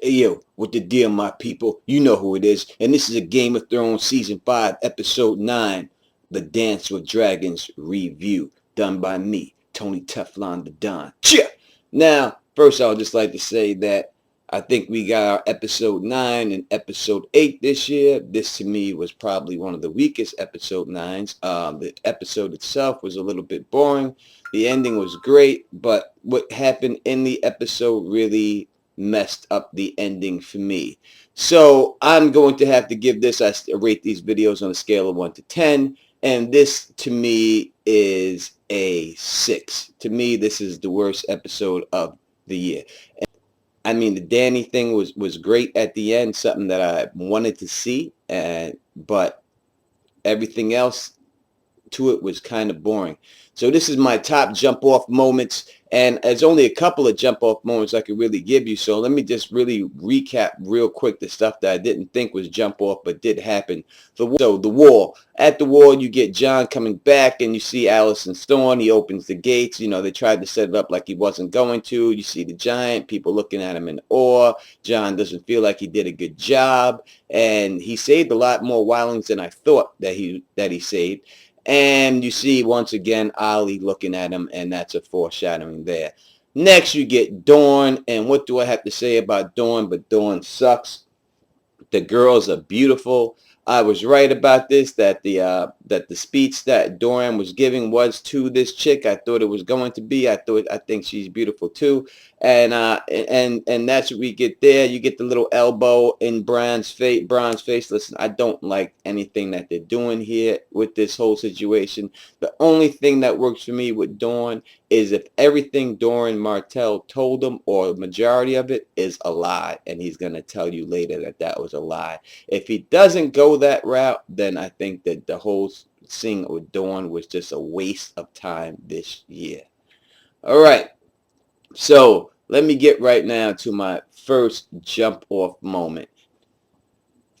Hey yo, what the deal, my people? You know who it is. And this is a Game of Thrones Season 5, Episode 9, The Dance with Dragons Review, done by me, Tony Teflon the Don. Cheer! Now, first I would just like to say that I think we got our Episode 9 and Episode 8 this year. This, to me, was probably one of the weakest Episode 9s. The episode itself was a little bit boring. The ending was great, but what happened in the episode really messed up the ending for me. So I'm going to have to give this, I rate these videos on a scale of 1 to 10, and this to me is a 6. To me, this is the worst episode of the year. I mean, the Danny thing was great at the end, something that I wanted to see, but everything else to it was kind of boring. So this is my top jump off moments, and there's only a couple of jump off moments I could really give you. So let me just really recap real quick the stuff that I didn't think was jump off but did happen. So the wall. At the wall, you get Jon coming back, and you see Alicent's Thorn. He opens the gates. You know, they tried to set it up like he wasn't going to. You see the giant, people looking at him in awe. Jon doesn't feel like he did a good job, and he saved a lot more wildlings than I thought that he saved. And you see, once again, Ollie looking at him, and that's a foreshadowing there. Next, you get Doran, and what do I have to say about Doran? But Doran sucks. The girls are beautiful. I was right about this, that the speech that Doran was giving was to this chick. I thought it was going to be. I think she's beautiful too. And that's what we get there. You get the little elbow in Bran's face. Listen, I don't like anything that they're doing here with this whole situation. The only thing that works for me with Doran is if everything Doran Martell told him, or the majority of it, is a lie, and he's going to tell you later that that was a lie. If he doesn't go that route, then I think that the whole thing with Doran was just a waste of time this year. All right, so let me get right now to my first jump off moment.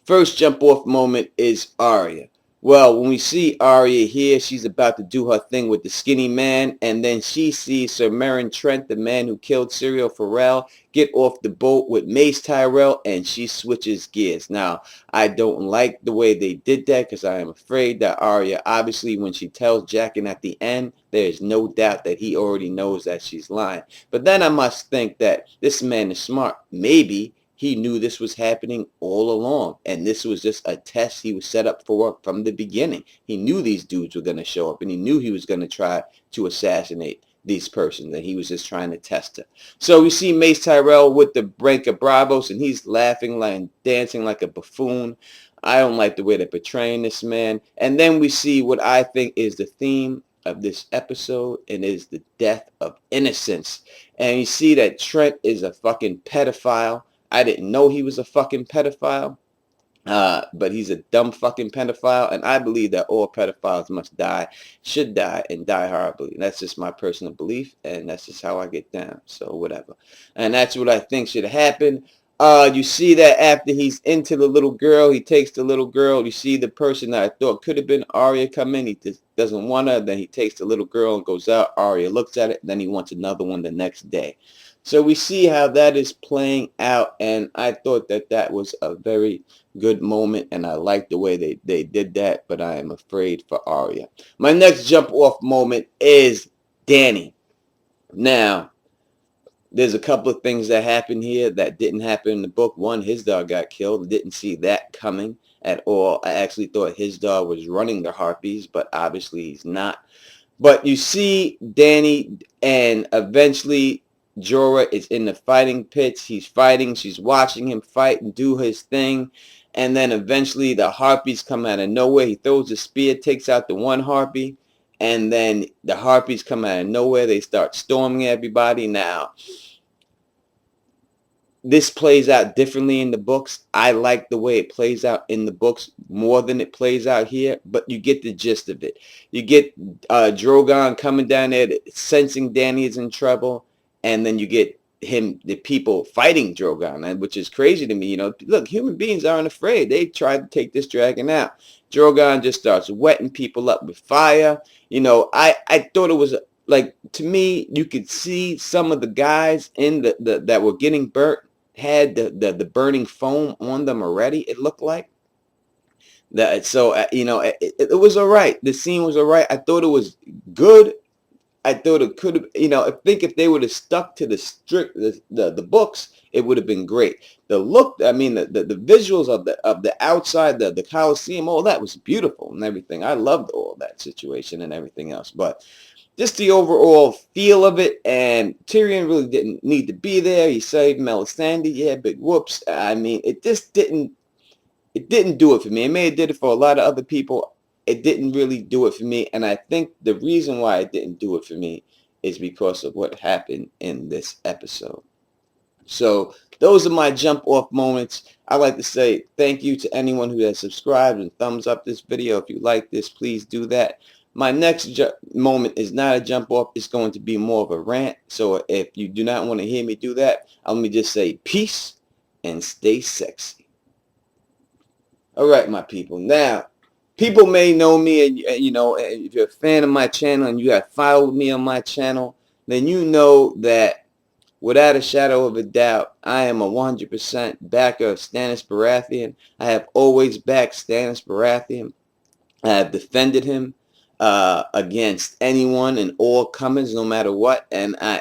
First jump off moment is Arya. Well, when we see Arya here, she's about to do her thing with the skinny man, and then she sees Sir Meryn Trent, the man who killed Syrio Forel, get off the boat with Mace Tyrell, and she switches gears. Now, I don't like the way they did that, because I am afraid that Arya, obviously, when she tells Jaqen at the end, there is no doubt that he already knows that she's lying. But then I must think that this man is smart. Maybe he knew this was happening all along, and this was just a test he was set up for from the beginning. He knew these dudes were going to show up, and he knew he was going to try to assassinate these persons, and he was just trying to test her. So we see Mace Tyrell with the Branca of Bravos, and he's laughing and dancing like a buffoon. I don't like the way they're portraying this man. And then we see what I think is the theme of this episode, and is the death of innocence. And you see that Trent is a fucking pedophile. I didn't know he was a fucking pedophile, but he's a dumb fucking pedophile, and I believe that all pedophiles must die, should die, and die horribly. And that's just my personal belief, and that's just how I get down, so whatever. And that's what I think should happen. You see that after he's into the little girl, he takes the little girl. You see the person that I thought could have been Arya come in. He just doesn't want her. Then he takes the little girl and goes out. Arya looks at it, and then he wants another one the next day. So we see how that is playing out, and I thought that that was a very good moment, and I like the way they did that, but I am afraid for Arya. My next jump off moment is Danny. Now, there's a couple of things that happened here that didn't happen in the book. One, his dog got killed. Didn't see that coming at all. I actually thought his dog was running the Harpies, but obviously he's not. But you see Danny, and eventually Jorah is in the fighting pits. He's fighting. She's watching him fight and do his thing. And then eventually the Harpies come out of nowhere. He throws a spear, takes out the one Harpy. And then the Harpies come out of nowhere. They start storming everybody. Now, this plays out differently in the books. I like the way it plays out in the books more than it plays out here, but you get the gist of it. You get Drogon coming down there, sensing Danny is in trouble, and then you get the people fighting Drogon, which is crazy to me. You know, look, human beings aren't afraid. They tried to take this dragon out. Drogon just starts wetting people up with fire. You know, I thought it was like, to me, you could see some of the guys in that were getting burnt had the burning foam on them already, it looked like. That so it was all right. The scene was all right. I thought it was good. I thought it could have, I think if they would have stuck to the books, it would have been great. The look, I mean, the visuals of the outside, the Coliseum, all that was beautiful and everything. I loved all that situation and everything else. But just the overall feel of it, and Tyrion really didn't need to be there. He saved Melisandre. Yeah, big whoops. I mean, it didn't do it for me. It may have did it for a lot of other people. It didn't really do it for me. And I think the reason why it didn't do it for me is because of what happened in this episode. So those are my jump off moments. I like to say thank you to anyone who has subscribed and thumbs up this video. If you like this, please do that. My next moment is not a jump off. It's going to be more of a rant. So if you do not want to hear me do that, let me just say peace and stay sexy. All right, my people. Now, people may know me, and if you're a fan of my channel and you have followed me on my channel, then you know that without a shadow of a doubt, I am a 100% backer of Stannis Baratheon. I have always backed Stannis Baratheon. I have defended him against anyone and all comers, no matter what. And I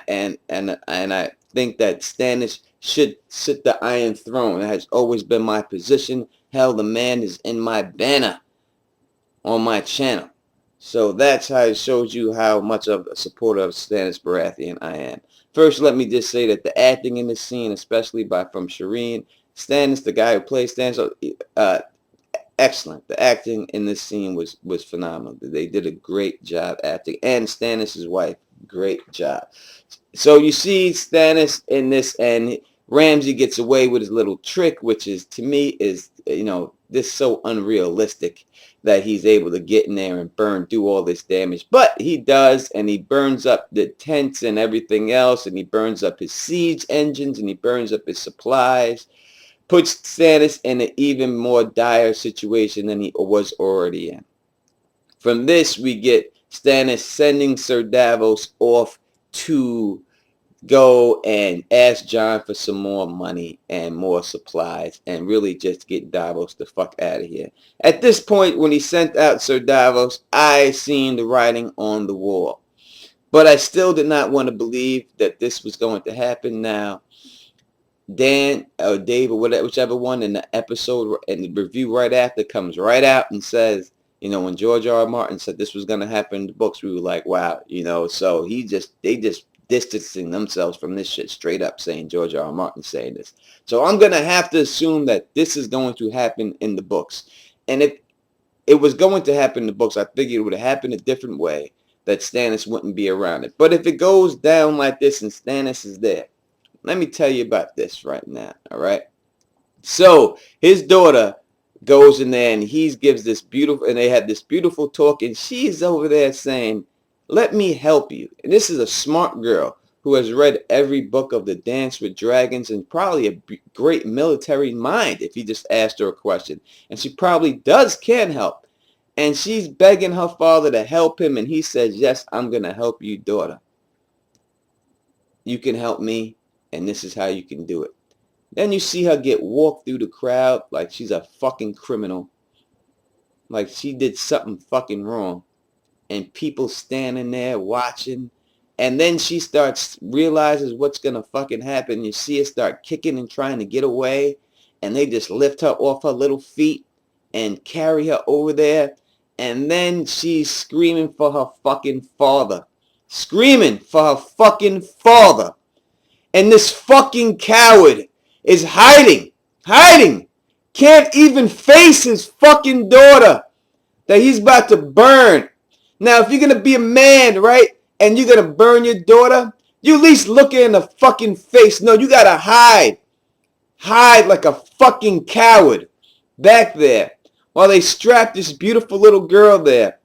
think that Stannis should sit the Iron Throne. That has always been my position. Hell, the man is in my banner on my channel. So that's how it shows you how much of a supporter of Stannis Baratheon I am. First, let me just say that the acting in this scene, especially from Shireen, Stannis, the guy who plays Stannis, excellent. The acting in this scene was phenomenal. They did a great job acting. And Stannis' wife, great job. So you see Stannis in this, and Ramsay gets away with his little trick, which is, to me, is, this so unrealistic that he's able to get in there and do all this damage. But he does, and he burns up the tents and everything else, and he burns up his siege engines, and he burns up his supplies, puts Stannis in an even more dire situation than he was already in. From this, we get Stannis sending Sir Davos off to go and ask Jon for some more money and more supplies and really just get Davos the fuck out of here. At this point, when he sent out Sir Davos, I seen the writing on the wall. But I still did not want to believe that this was going to happen. Now, Dan or Dave or whatever, whichever one in the episode and the review right after comes right out and says, when George R. R. Martin said this was going to happen in the books, we were like, wow, so they just distancing themselves from this shit straight up, saying George R. R. Martin saying this. So I'm going to have to assume that this is going to happen in the books. And if it was going to happen in the books, I figured it would have happened a different way, that Stannis wouldn't be around it. But if it goes down like this and Stannis is there, let me tell you about this right now, all right? So his daughter goes in there and he gives this beautiful, and they had this beautiful talk, and she's over there saying, let me help you. And this is a smart girl who has read every book of the Dance with Dragons and probably a great military mind if you just asked her a question. And she probably can help. And she's begging her father to help him, and he says, yes, I'm going to help you, daughter. You can help me, and this is how you can do it. Then you see her get walked through the crowd like she's a fucking criminal. Like she did something fucking wrong. And people standing there watching. And then she realizes what's going to fucking happen. You see her start kicking and trying to get away. And they just lift her off her little feet and carry her over there. And then she's screaming for her fucking father. Screaming for her fucking father. And this fucking coward is hiding. Can't even face his fucking daughter that he's about to burn. Now, if you're going to be a man, right, and you're going to burn your daughter, you at least look her in the fucking face. No, you got to hide. Hide like a fucking coward back there while they strap this beautiful little girl there.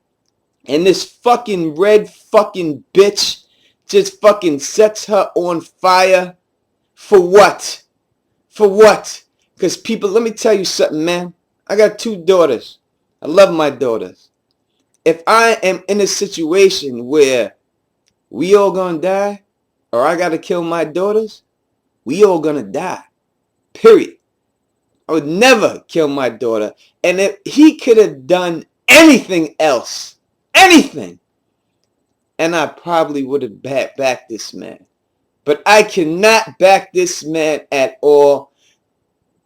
And this fucking red fucking bitch just fucking sets her on fire. For what? For what? Because people, let me tell you something, man. I got 2 daughters. I love my daughters. If I am in a situation where we all gonna die, or I gotta kill my daughters, we all gonna die. Period. I would never kill my daughter. And if he could have done anything else, anything, and I probably would have backed this man. But I cannot back this man at all.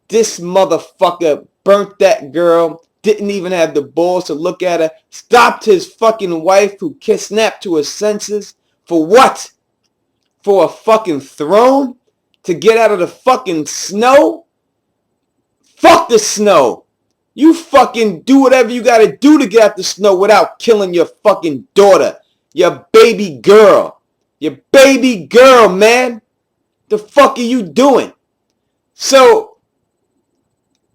This motherfucker burnt that girl, didn't even have the balls to look at her, stopped his fucking wife who snapped to her senses. For what? For a fucking throne? To get out of the fucking snow? Fuck the snow. You fucking do whatever you gotta do to get out the snow without killing your fucking daughter. Your baby girl. Your baby girl, man. The fuck are you doing? So,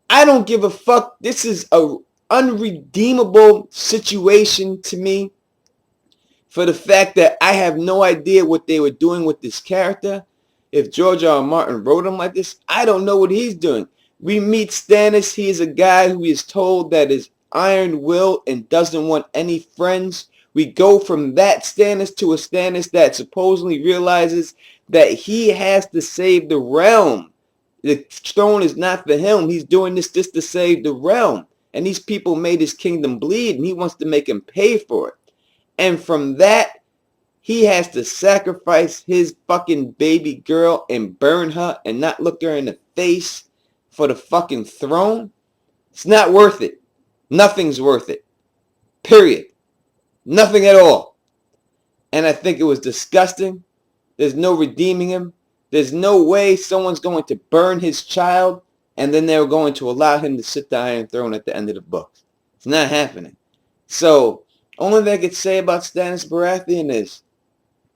I don't give a fuck. This is a unredeemable situation to me for the fact that I have no idea what they were doing with this character. If George R. R. Martin wrote him like this, I don't know what he's doing. We meet Stannis. He is a guy who is told that is iron-willed and doesn't want any friends. We go from that Stannis to a Stannis that supposedly realizes that he has to save the realm. The throne is not for him. He's doing this just to save the realm. And these people made his kingdom bleed, and he wants to make him pay for it. And from that, he has to sacrifice his fucking baby girl and burn her and not look her in the face for the fucking throne. It's not worth it. Nothing's worth it. Period. Nothing at all. And I think it was disgusting. There's no redeeming him. There's no way someone's going to burn his child and then they're going to allow him to sit the Iron Throne at the end of the book. It's not happening. So, only thing I could say about Stannis Baratheon is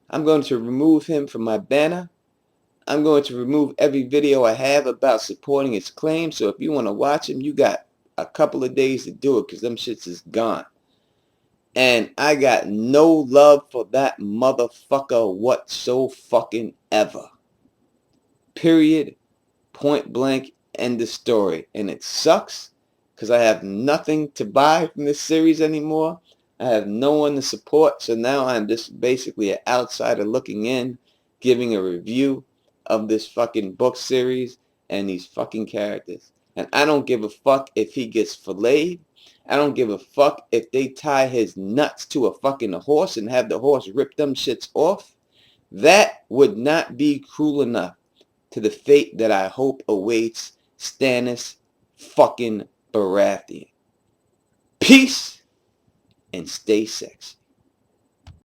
I'm going to remove him from my banner. I'm going to remove every video I have about supporting his claim. So if you want to watch him, you got a couple of days to do it because them shits is gone. And I got no love for that motherfucker whatsoever. Period. Point blank. End of story. And it sucks because I have nothing to buy from this series anymore. I have no one to support. So now I'm just basically an outsider looking in, giving a review of this fucking book series and these fucking characters. And I don't give a fuck if he gets filleted. I don't give a fuck if they tie his nuts to a fucking horse and have the horse rip them shits off. That would not be cruel enough to the fate that I hope awaits Stannis fucking Baratheon. Peace and stay sexy.